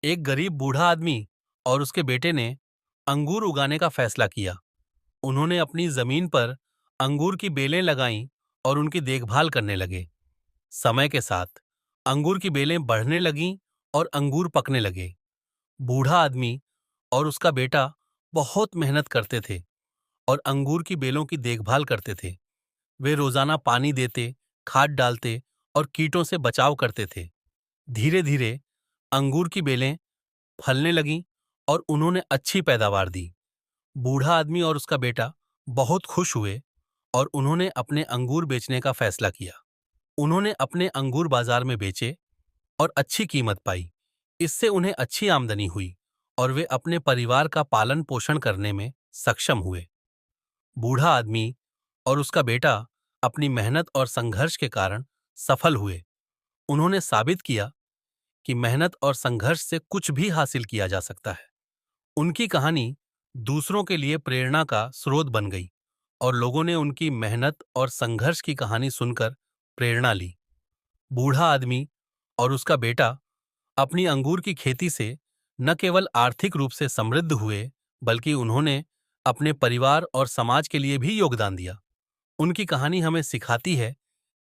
एक गरीब बूढ़ा आदमी और उसके बेटे ने अंगूर उगाने का फैसला किया। उन्होंने अपनी जमीन पर अंगूर की बेलें लगाईं और उनकी देखभाल करने लगे। समय के साथ अंगूर की बेलें बढ़ने लगीं और अंगूर पकने लगे। बूढ़ा आदमी और उसका बेटा बहुत मेहनत करते थे और अंगूर की बेलों की देखभाल करते थे। वे रोजाना पानी देते, खाद डालते और कीटों से बचाव करते थे। धीरे धीरे अंगूर की बेलें फलने लगीं और उन्होंने अच्छी पैदावार दी। बूढ़ा आदमी और उसका बेटा बहुत खुश हुए और उन्होंने अपने अंगूर बेचने का फैसला किया। उन्होंने अपने अंगूर बाजार में बेचे और अच्छी कीमत पाई। इससे उन्हें अच्छी आमदनी हुई और वे अपने परिवार का पालन पोषण करने में सक्षम हुए। बूढ़ा आदमी और उसका बेटा अपनी मेहनत और संघर्ष के कारण सफल हुए। उन्होंने साबित किया कि मेहनत और संघर्ष से कुछ भी हासिल किया जा सकता है। उनकी कहानी दूसरों के लिए प्रेरणा का स्रोत बन गई और लोगों ने उनकी मेहनत और संघर्ष की कहानी सुनकर प्रेरणा ली। बूढ़ा आदमी और उसका बेटा अपनी अंगूर की खेती से न केवल आर्थिक रूप से समृद्ध हुए, बल्कि उन्होंने अपने परिवार और समाज के लिए भी योगदान दिया। उनकी कहानी हमें सिखाती है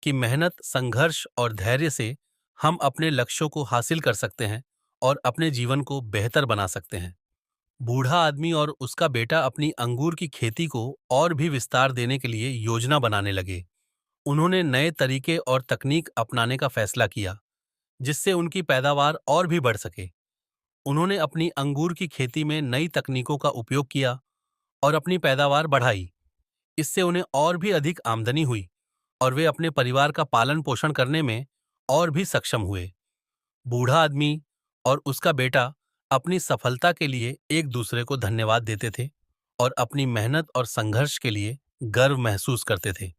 कि मेहनत, संघर्ष और धैर्य से हम अपने लक्ष्यों को हासिल कर सकते हैं और अपने जीवन को बेहतर बना सकते हैं। बूढ़ा आदमी और उसका बेटा अपनी अंगूर की खेती को और भी विस्तार देने के लिए योजना बनाने लगे। उन्होंने नए तरीके और तकनीक अपनाने का फैसला किया, जिससे उनकी पैदावार और भी बढ़ सके। उन्होंने अपनी अंगूर की खेती में नई तकनीकों का उपयोग किया और अपनी पैदावार बढ़ाई। इससे उन्हें और भी अधिक आमदनी हुई और वे अपने परिवार का पालन पोषण करने में और भी सक्षम हुए। बूढ़ा आदमी और उसका बेटा अपनी सफलता के लिए एक दूसरे को धन्यवाद देते थे और अपनी मेहनत और संघर्ष के लिए गर्व महसूस करते थे।